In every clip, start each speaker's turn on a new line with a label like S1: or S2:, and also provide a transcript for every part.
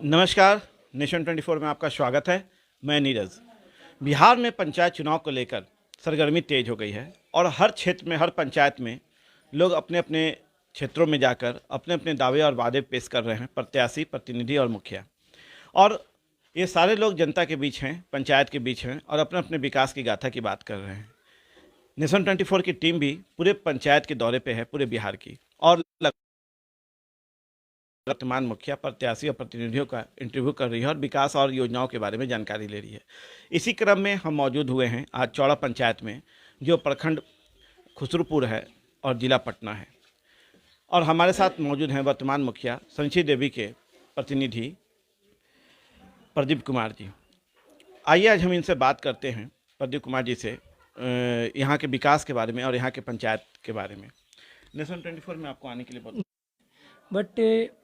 S1: नमस्कार। नेशन 24 में आपका स्वागत है। मैं नीरज। बिहार में पंचायत चुनाव को लेकर सरगर्मी तेज हो गई है और हर क्षेत्र में, हर पंचायत में लोग अपने अपने क्षेत्रों में जाकर अपने अपने दावे और वादे पेश कर रहे हैं, प्रत्याशी, प्रतिनिधि और मुखिया। और ये सारे लोग जनता के बीच हैं, पंचायत के बीच हैं और अपने अपने विकास की गाथा की बात कर रहे हैं। नेशन 24 की टीम भी पूरे पंचायत के दौरे पे है, पूरे बिहार की, और वर्तमान मुखिया, प्रत्याशी और प्रतिनिधियों का इंटरव्यू कर रही है और विकास और योजनाओं के बारे में जानकारी ले रही है। इसी क्रम में हम मौजूद हुए हैं आज चौड़ा पंचायत में, जो प्रखंड खुसरूपुर है और जिला पटना है। और हमारे साथ मौजूद हैं वर्तमान मुखिया संची देवी के प्रतिनिधि प्रदीप कुमार जी। आइए आज हम इनसे बात करते हैं, प्रदीप कुमार जी से, यहाँ के विकास के बारे में और यहाँ के पंचायत के बारे में। नेशन 24 में आपको आने के लिए बहुत
S2: बट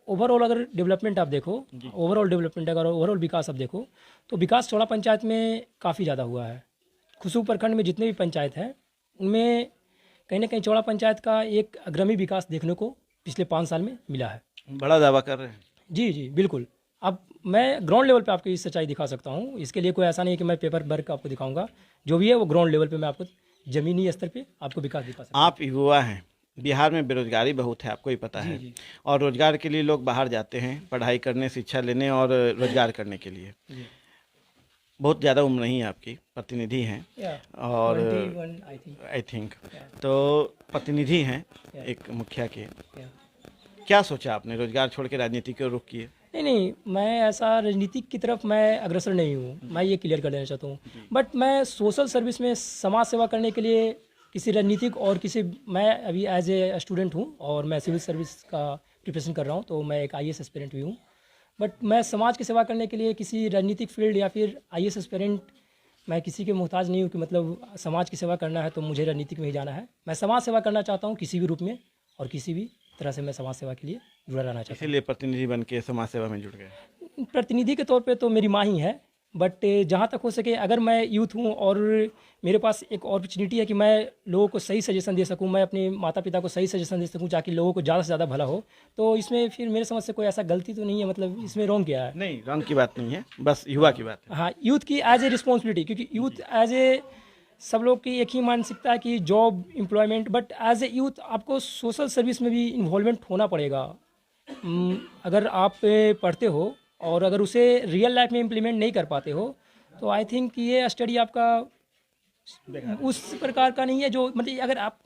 S2: ओवरऑल अगर डेवलपमेंट आप देखो, ओवरऑल डेवलपमेंट अगर ओवरऑल विकास आप देखो तो विकास चौड़ा पंचायत में काफ़ी ज़्यादा हुआ है। खुसरू प्रखंड में जितने भी पंचायत हैं उनमें कहीं ना कहीं चौड़ा पंचायत का एक अग्रणी विकास देखने को पिछले 5 साल में मिला है।
S1: बड़ा दावा कर रहे हैं।
S2: जी जी बिल्कुल। अब मैं ग्राउंड लेवल पे आपको इस सच्चाई दिखा सकता हूँ। इसके लिए कोई ऐसा नहीं है कि मैं पेपर वर्क आपको दिखाऊंगा। जो भी है वो ग्राउंड लेवल पे मैं आपको ज़मीनी स्तर पे आपको विकास दिखा सकता हूँ।
S1: आप युवा हैं, बिहार में बेरोजगारी बहुत है, आपको ही पता है।
S2: जी।
S1: और रोजगार के लिए लोग बाहर जाते हैं, पढ़ाई करने, शिक्षा लेने और रोजगार करने के लिए।
S2: जी
S1: बहुत ज़्यादा उम्र नहीं है आपकी, प्रतिनिधि हैं
S2: या
S1: और
S2: 21 आई थिंक।
S1: आई थिंक तो प्रतिनिधि हैं एक मुखिया के।
S2: या
S1: क्या सोचा आपने, रोजगार छोड़ के राजनीति को रुख किए?
S2: नहीं नहीं, मैं ऐसा राजनीतिक की तरफ मैं अग्रसर नहीं हूँ। मैं ये क्लियर कर देना चाहता हूँ। बट मैं सोशल सर्विस में समाज सेवा करने के लिए किसी राजनीतिक और किसी, मैं अभी एज ए स्टूडेंट हूँ और मैं सिविल सर्विस का प्रिपरेशन कर रहा हूँ, तो मैं एक IAS एस्पिरेंट भी हूँ। बट मैं समाज की सेवा करने के लिए किसी राजनीतिक फील्ड या फिर IAS एस्पिरेंट, मैं किसी के मोहताज नहीं हूँ कि मतलब समाज की सेवा करना है तो मुझे राजनीतिक में ही जाना है। मैं समाज सेवा करना चाहता हूँ किसी भी रूप में, और किसी भी तरह से मैं समाज सेवा के लिए जुड़ा रहना चाहता
S1: इसीलिए प्रतिनिधि बन के समाज सेवा में जुड़ गए।
S2: हूँ। प्रतिनिधि के तौर पे तो मेरी माँ ही है। बट जहाँ तक हो सके, अगर मैं यूथ हूँ और मेरे पास एक अपॉर्चुनिटी है कि मैं लोगों को सही सजेशन दे सकूँ, मैं अपने माता पिता को सही सजेशन दे सकूँ ताकि लोगों को ज़्यादा से ज़्यादा भला हो, तो इसमें फिर मेरे समझ से कोई ऐसा गलती तो नहीं है। मतलब इसमें रॉन्ग क्या है?
S1: नहीं, रंग की बात नहीं है, बस युवा की बात है।
S2: हाँ, यूथ की एज ए रिस्पॉन्सिबिलिटी, क्योंकि यूथ एज ए, सब लोग की एक ही मानसिकता है कि job employment, but as a youth आपको सोशल सर्विस में भी इन्वॉल्वमेंट होना पड़ेगा। अगर आप पढ़ते हो और अगर उसे रियल लाइफ में इम्प्लीमेंट नहीं कर पाते हो तो आई थिंक ये स्टडी आपका उस प्रकार का नहीं है जो, मतलब अगर आप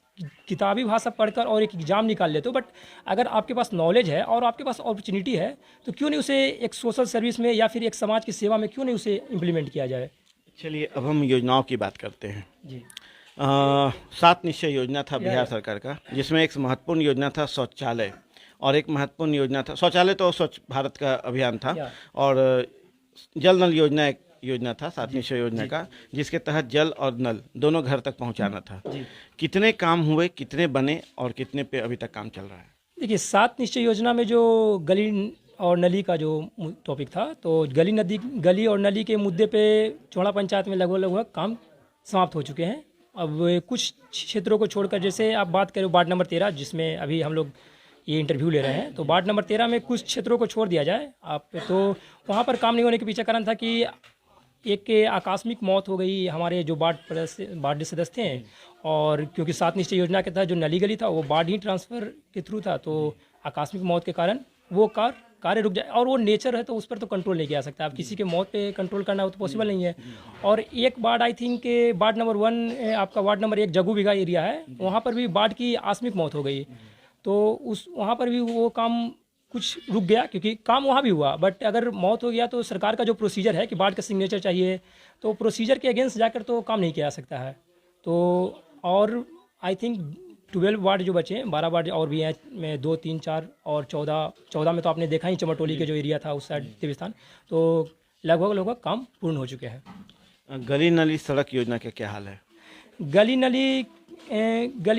S2: किताबी भाषा पढ़कर और एक एग्ज़ाम निकाल लेते हो, बट अगर आपके पास नॉलेज है और आपके पास अपॉर्चुनिटी है तो क्यों नहीं उसे एक सोशल सर्विस में या फिर एक समाज की सेवा में क्यों नहीं उसे इम्प्लीमेंट किया जाए।
S1: चलिए अब हम योजनाओं की बात करते हैं।
S2: जी
S1: 7 निश्चय योजना था बिहार सरकार का, जिसमें एक महत्वपूर्ण योजना था शौचालय, और एक महत्वपूर्ण योजना था शौचालय, तो स्वच्छ भारत का अभियान था, और जल नल योजना एक योजना था 7 निश्चय योजना का, जिसके तहत जल और नल दोनों घर तक पहुंचाना था। कितने काम हुए, कितने बने और कितने पे अभी तक काम चल रहा है?
S2: देखिए, 7 निश्चय योजना में जो गली और नली का जो टॉपिक था, तो गली और नली के मुद्दे पे चौड़ा पंचायत में लगभग काम समाप्त हो चुके हैं। अब कुछ क्षेत्रों को छोड़कर, जैसे आप बात करें वार्ड नंबर 13 जिसमें अभी हम लोग ये इंटरव्यू ले रहे हैं, तो वार्ड नंबर 13 में कुछ क्षेत्रों को छोड़ दिया जाए आप, तो वहाँ पर काम नहीं होने के पीछे कारण था कि एक आकस्मिक मौत हो गई हमारे जो वार्ड सदस्य थे, और क्योंकि 7 निश्चय योजना के तहत जो नली गली था वो वार्ड ही ट्रांसफ़र के थ्रू था, तो आकस्मिक मौत के कारण वो कार्य रुक जाए। और वो नेचर है तो उस पर तो कंट्रोल नहीं किया सकता। आप किसी के मौत पे कंट्रोल करना वो तो पॉसिबल नहीं है। और एक ward, I think ward number 1, आपका ward number 1 Jaggu bigha area है, वहाँ पर भी बाढ़ की आकस्मिक मौत हो गई, तो उस वहाँ पर भी वो काम कुछ रुक गया, क्योंकि काम वहाँ भी हुआ। बट अगर मौत हो गया तो सरकार का जो प्रोसीजर है कि बाढ़ का सिग्नेचर चाहिए, तो प्रोसीजर के अगेंस्ट जाकर तो काम नहीं किया जा सकता है। तो और आई थिंक 12 वार्ड जो बचे हैं, 12 वार्ड और भी हैं, में 2, 3, 4 और 14 में तो आपने देखा ही चमटोली के जो एरिया था उस साइड देवस्थान, तो लगभग काम पूर्ण हो चुके हैं।
S1: गली नली सड़क योजना का क्या हाल है?
S2: गली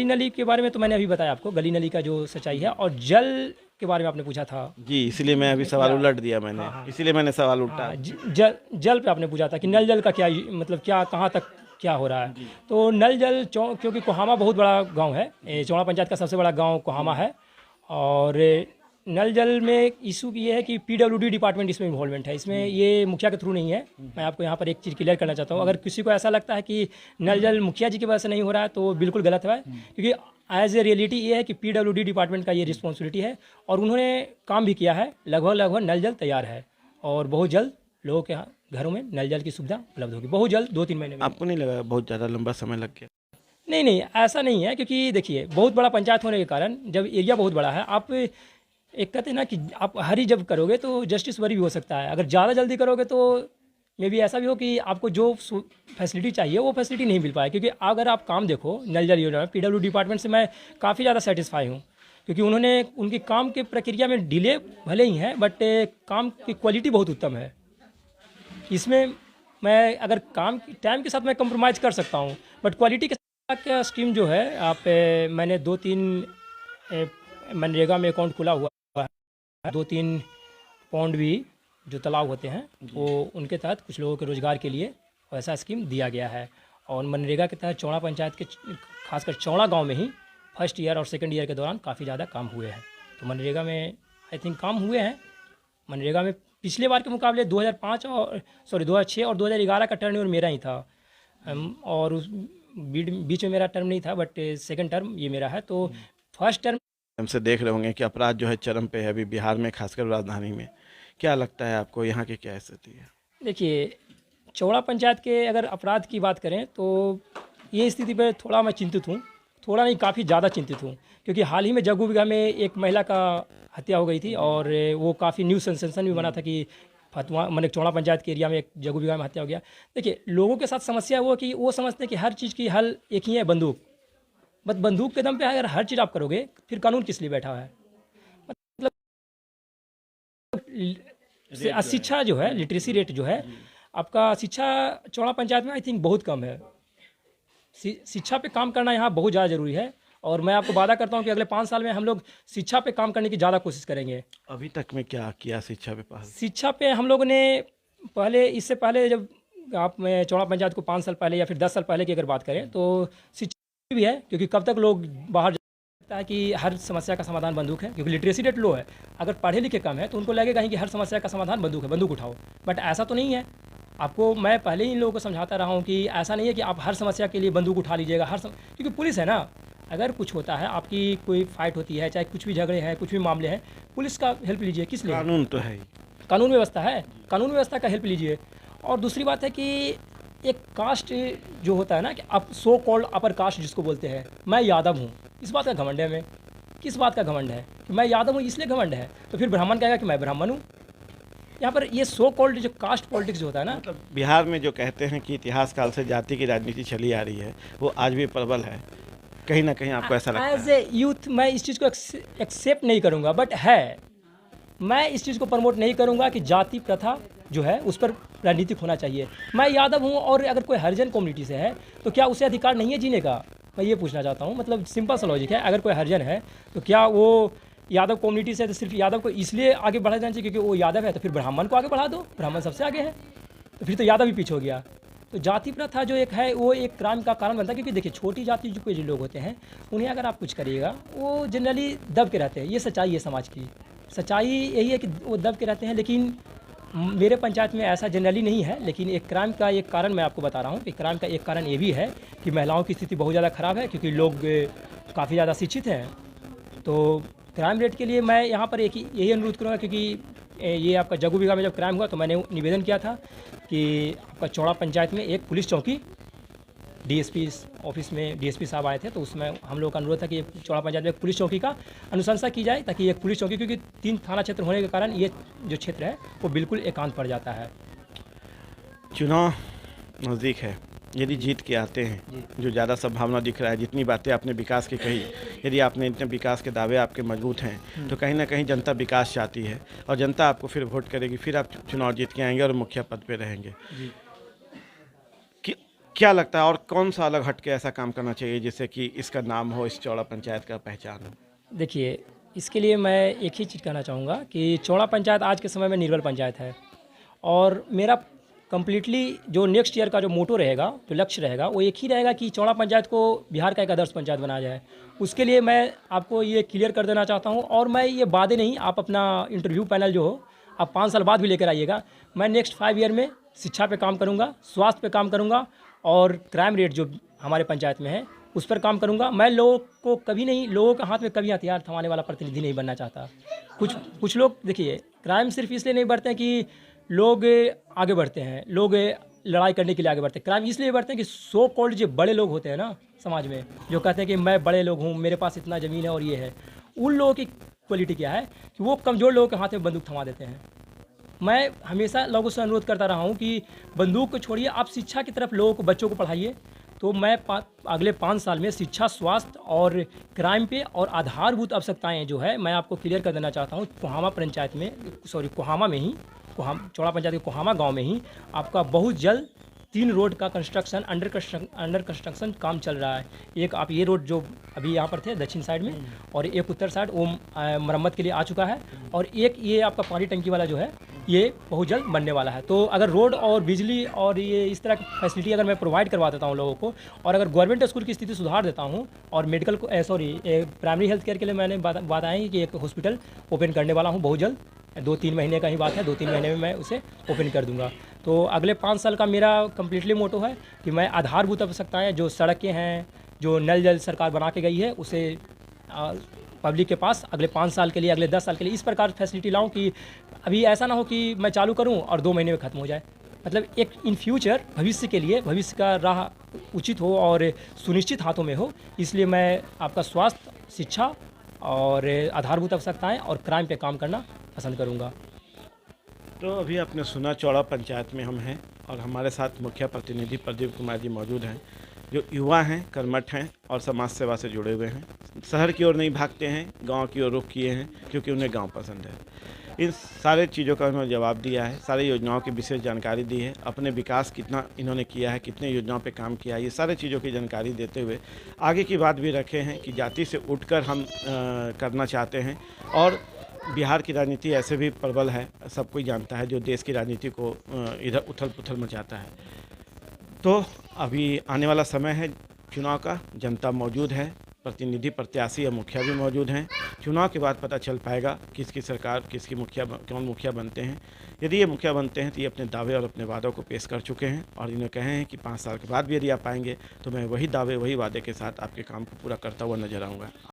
S2: नली के बारे में तो मैंने अभी बताया आपको, गली नली का जो सच्चाई है। और जल के बारे में आपने पूछा था
S1: जी, इसीलिए मैं अभी सवाल उलट दिया मैंने। इसीलिए मैंने सवाल उल्टा।
S2: जल पे आपने पूछा था कि नल जल का क्या, मतलब क्या, कहाँ तक क्या हो रहा है। तो नल जल क्योंकि कोहामा बहुत बड़ा गांव है, चौड़ा पंचायत का सबसे बड़ा गांव कोहामा है, और नल जल में इशू ये है कि पीडब्ल्यूडी डिपार्टमेंट इसमें इन्वॉल्वमेंट है, इसमें ये मुखिया के थ्रू नहीं है। मैं आपको यहाँ पर एक चीज़ क्लियर करना चाहता हूँ, अगर किसी को ऐसा लगता है कि नल जल मुखिया जी की वजह से नहीं हो रहा है तो बिल्कुल गलत है, क्योंकि एज ए रियलिटी ये है कि पीडब्ल्यूडी डिपार्टमेंट का ये रिस्पॉन्सिबिलिटी है और उन्होंने काम भी किया है। लगभग नल जल तैयार है और बहुत जल्द लोगों के घरों में नल जल की सुविधा उपलब्ध होगी, बहुत जल्द 2-3 महीने में।
S1: आपको नहीं लगा बहुत ज़्यादा लंबा समय लग गया?
S2: नहीं नहीं, ऐसा नहीं है, क्योंकि देखिए बहुत बड़ा पंचायत होने के कारण जब एरिया बहुत बड़ा है, आप एक कहते हैं ना कि आप हरी जब करोगे तो जस्टिस वरी भी हो सकता है। अगर ज़्यादा जल्दी करोगे तो मे भी ऐसा भी हो कि आपको जो फैसिलिटी चाहिए वो फैसिलिटी नहीं मिल पाए। क्योंकि अगर आप काम देखो नल जल योजना में, पीडब्ल्यू डिपार्टमेंट से मैं काफ़ी ज़्यादा सेटिस्फाई हूँ, क्योंकि उन्होंने उनकी काम की प्रक्रिया में डिले भले ही है बट काम की क्वालिटी बहुत उत्तम है। इसमें मैं अगर काम टाइम के साथ मैं कंप्रोमाइज़ कर सकता हूँ बट क्वालिटी के साथ स्कीम जो है आप मैंने 2-3 मनरेगा में अकाउंट खुला हुआ है, 2-3 पौंड भी जो तालाब होते हैं वो उनके तहत कुछ लोगों के रोज़गार के लिए वैसा स्कीम दिया गया है। और मनरेगा के तहत चौड़ा पंचायत के खासकर चौड़ा गांव में ही फर्स्ट ईयर और सेकंड ईयर के दौरान काफ़ी ज़्यादा काम हुए हैं। तो मनरेगा में आई थिंक काम हुए हैं। मनरेगा में पिछले बार के मुकाबले 2006 और 2011 का टर्न मेरा ही था, और उस बीच में मेरा टर्म नहीं था बट सेकंड टर्म ये मेरा है। तो फर्स्ट टर्म
S1: हमसे देख रहे होंगे कि अपराध जो है चरम पे है अभी बिहार में, खासकर राजधानी में। क्या लगता है आपको यहाँ की क्या स्थिति है?
S2: देखिए, चौड़ा पंचायत के अगर अपराध की बात करें तो ये स्थिति पर थोड़ा मैं चिंतित हूँ, थोड़ा नहीं काफ़ी ज़्यादा चिंतित हूँ, क्योंकि हाल ही में जग्गू बिघा में एक महिला का हत्या हो गई थी और वो काफ़ी न्यूज़ सेंसेशन भी बना था कि फतवा मैंने चौड़ा पंचायत के एरिया में एक जग्गू बिघा में हत्या हो गया। देखिए, लोगों के साथ समस्या वो कि वो समझते हैं कि हर चीज़ की हल एक ही है, बंदूक। बस बंदूक के दम पे अगर हर चीज़ आप करोगे फिर कानून किस लिए बैठा है? मतलब शिक्षा जो है, लिटरेसी रेट जो है आपका, शिक्षा चौड़ा पंचायत में आई थिंक बहुत कम है। शिक्षा पे काम करना यहाँ बहुत ज़्यादा ज़रूरी है और मैं आपको वादा करता हूँ कि अगले 5 साल में हम लोग शिक्षा पे काम करने की ज़्यादा कोशिश करेंगे।
S1: अभी तक में क्या किया शिक्षा पे पहल?
S2: शिक्षा पे हम लोगों ने पहले, इससे पहले जब आप में चौड़ा पंचायत को 5 साल पहले या फिर 10 साल पहले की अगर बात करें तो शिक्षा भी है, क्योंकि कब तक लोग बाहर जाता है कि हर समस्या का समाधान बंदूक है, क्योंकि लिटरेसी रेट लो है। अगर पढ़े लिखे कम है तो उनको लगेगा ही कि हर समस्या का समाधान बंदूक है, बंदूक उठाओ। बट ऐसा तो नहीं है। आपको मैं पहले ही इन लोगों को समझाता रहा हूँ कि ऐसा नहीं है कि आप हर समस्या के लिए बंदूक उठा लीजिएगा क्योंकि पुलिस है ना, अगर कुछ होता है, आपकी कोई फाइट होती है, चाहे कुछ भी झगड़े हैं, कुछ भी मामले हैं, पुलिस का हेल्प लीजिए। किस लिए?
S1: कानून तो है ही,
S2: कानून व्यवस्था है, कानून व्यवस्था का हेल्प लीजिए। और दूसरी बात है कि एक कास्ट जो होता है ना कि आप सो कॉल्ड अपर कास्ट जिसको बोलते हैं, मैं यादव हूँ, इस बात का घमंड है हमें। किस बात का घमंड है कि मैं यादव हूँ इसलिए घमंड है? तो फिर ब्राह्मण कहेगा कि मैं ब्राह्मण हूँ। यहाँ पर ये सो कॉल्ड जो कास्ट पॉलिटिक्स जो होता है ना,
S1: मतलब बिहार में जो कहते हैं कि इतिहास काल से जाति की राजनीति चली आ रही है वो आज भी प्रबल है, कहीं ना कहीं आपको ऐसा लगता
S2: एज
S1: है?
S2: ए यूथ मैं इस चीज़ को एक्सेप्ट नहीं करूँगा, बट है, मैं इस चीज़ को प्रमोट नहीं करूँगा कि जाति प्रथा जो है उस पर राजनीतिक होना चाहिए। मैं यादव हूँ और अगर कोई हरिजन कम्युनिटी से है तो क्या उसे अधिकार नहीं है जीने का? मैं ये पूछना चाहता हूँ। मतलब सिंपल सा लॉजिक है, अगर कोई हरिजन है तो क्या वो यादव कम्युनिटी से तो सिर्फ यादव को इसलिए आगे बढ़ा जाना चाहिए क्योंकि वो यादव है? तो फिर ब्राह्मण को आगे बढ़ा दो, ब्राह्मण सबसे आगे है, तो फिर तो यादव ही पीछे हो गया। तो जाति प्रथा जो एक है वो एक क्राइम का कारण बनता है, क्योंकि देखिए छोटी जाति जो कोई जो लोग होते हैं उन्हें अगर आप कुछ करिएगा वो जनरली दब के रहते हैं। ये सच्चाई है, समाज की सच्चाई यही है कि वो दब के रहते हैं। लेकिन मेरे पंचायत में ऐसा जनरली नहीं है। लेकिन एक क्राइम का एक कारण मैं आपको बता रहा हूँ कि क्राइम का एक कारण ये भी है कि महिलाओं की स्थिति बहुत ज़्यादा ख़राब है, क्योंकि लोग काफ़ी ज़्यादा शिक्षित हैं। तो क्राइम रेट के लिए मैं यहाँ पर एक यही अनुरोध करूँगा, क्योंकि ये आपका जग्गू बिघा में जब क्राइम हुआ तो मैंने निवेदन किया था कि आपका चौड़ा पंचायत में एक पुलिस चौकी, डीएसपी ऑफिस में डीएसपी साहब आए थे, तो उसमें हम लोग का अनुरोध था कि चौड़ा पंचायत में एक पुलिस चौकी का अनुशंसा की जाए, ताकि एक पुलिस चौकी, क्योंकि 3 थाना क्षेत्र होने के कारण ये जो क्षेत्र है वो बिल्कुल एकांत पड़ जाता है।
S1: चुनाव नज़दीक है, यदि जीत के आते हैं, जो ज़्यादा संभावना दिख रहा है, जितनी बातें आपने विकास की कही, यदि आपने इतने विकास के दावे आपके मजबूत हैं तो कहीं ना कहीं जनता विकास चाहती है और जनता आपको फिर वोट करेगी, फिर आप चुनाव जीत के आएंगे और मुखिया पद पे रहेंगे। क्या लगता है और कौन सा अलग हट के ऐसा काम करना चाहिए जिससे कि इसका नाम हो, इस चौड़ा पंचायत का पहचान हो?
S2: देखिए, इसके लिए मैं एक ही चीज़ कहना चाहूँगा कि चौड़ा पंचायत आज के समय में निर्बल पंचायत है और मेरा कम्प्लीटली जो नेक्स्ट ईयर का जो मोटो रहेगा, जो लक्ष्य रहेगा, वो एक ही रहेगा कि चौड़ा पंचायत को बिहार का एक आदर्श पंचायत बनाया जाए। उसके लिए मैं आपको ये क्लियर कर देना चाहता हूँ, और मैं ये वादे नहीं, आप अपना इंटरव्यू पैनल जो हो आप 5 साल बाद भी लेकर आइएगा। मैं नेक्स्ट 5 ईयर में शिक्षा पे काम करूँगा, स्वास्थ्य पे काम करूँगा, और क्राइम रेट जो हमारे पंचायत में है उस पर काम करूँगा। मैं लोगों को कभी नहीं, लोगों के हाथ में कभी हथियार थमाने वाला प्रतिनिधि नहीं बनना चाहता। कुछ लोग देखिए, क्राइम सिर्फ इसलिए नहीं बढ़ते हैं कि लोग आगे बढ़ते हैं, लोग लड़ाई करने के लिए आगे बढ़ते हैं। क्राइम इसलिए बढ़ते हैं कि सो कॉल्ड जो बड़े लोग होते हैं ना समाज में, जो कहते हैं कि मैं बड़े लोग हूँ, मेरे पास इतना ज़मीन है और ये है, उन लोगों की क्वालिटी क्या है कि वो कमज़ोर लोगों के हाथ में बंदूक थमा देते हैं। मैं हमेशा लोगों से अनुरोध करता रहा हूँ कि बंदूक को छोड़िए, आप शिक्षा की तरफ लोगों को, बच्चों को पढ़ाइए। तो मैं अगले 5 साल में शिक्षा, स्वास्थ्य और क्राइम पे और आधारभूत आवश्यकताएं जो है मैं आपको क्लियर कर देना चाहता हूँ। कोहामा में ही, चौड़ा पंचायत के कोहामा गांव में ही आपका बहुत जल्द 3 रोड का कंस्ट्रक्शन, अंडर कंस्ट्रक्शन काम चल रहा है। एक आप ये रोड जो अभी यहाँ पर थे दक्षिण साइड में, और एक उत्तर साइड, वो मरम्मत के लिए आ चुका है, और एक ये आपका पानी टंकी वाला जो है ये बहुत जल्द बनने वाला है। तो अगर रोड और बिजली और ये इस तरह की फैसिलिटी अगर मैं प्रोवाइड करवा देता हूँ लोगों को, और अगर गवर्नमेंट स्कूल की स्थिति सुधार देता हूँ, और मेडिकल को प्राइमरी हेल्थ केयर के लिए मैंने बात आई कि एक हॉस्पिटल ओपन करने वाला हूँ बहुत जल्द, 2-3 महीने का ही बात है, 2-3 महीने में मैं उसे ओपन कर दूंगा। तो अगले 5 साल का मेरा कम्प्लीटली मोटो है कि मैं आधारभूत आवश्यकताएँ, जो सड़कें हैं, जो नल जल सरकार बना के गई है, उसे पब्लिक के पास अगले 5 साल के लिए, अगले 10 साल के लिए इस प्रकार फैसिलिटी लाऊं कि अभी ऐसा ना हो कि मैं चालू करूं और 2 महीने में ख़त्म हो जाए। मतलब एक इन फ्यूचर भविष्य के लिए, भविष्य का राह उचित हो और सुनिश्चित हाथों में हो, इसलिए मैं आपका स्वास्थ्य, शिक्षा और आधारभूत आवश्यकताएँ और क्राइम पे काम करना पसंद करूँगा।
S1: तो अभी आपने सुना, चौड़ा पंचायत में हम हैं और हमारे साथ मुखिया प्रतिनिधि प्रदीप कुमार जी मौजूद हैं, जो युवा हैं, कर्मठ हैं और समाज सेवा से जुड़े हुए हैं। शहर की ओर नहीं भागते हैं, गांव की ओर रुख किए हैं, क्योंकि उन्हें गांव पसंद है। इन सारे चीज़ों का उन्होंने जवाब दिया है, सारी योजनाओं की विशेष जानकारी दी है, अपने विकास कितना इन्होंने किया है, कितने योजनाओं पे काम किया है, ये सारे चीज़ों की जानकारी देते हुए आगे की बात भी रखे हैं कि जाति से उठकर हम करना चाहते हैं। और बिहार की राजनीति ऐसे भी प्रबल है, सब कोई जानता है, जो देश की राजनीति को इधर उथल पुथल मचाता है। तो अभी आने वाला समय है चुनाव का, जनता मौजूद है, प्रतिनिधि, प्रत्याशी या मुखिया भी मौजूद हैं। चुनाव के बाद पता चल पाएगा किसकी सरकार, किसकी मुखिया, कौन मुखिया बनते हैं। यदि ये मुखिया बनते हैं तो ये अपने दावे और अपने वादों को पेश कर चुके हैं, और इन्हें कहे हैं कि 5 साल के बाद भी यदि आप आएंगे तो मैं वही दावे, वही वादे के साथ आपके काम को पूरा करता हुआ नजर आऊँगा।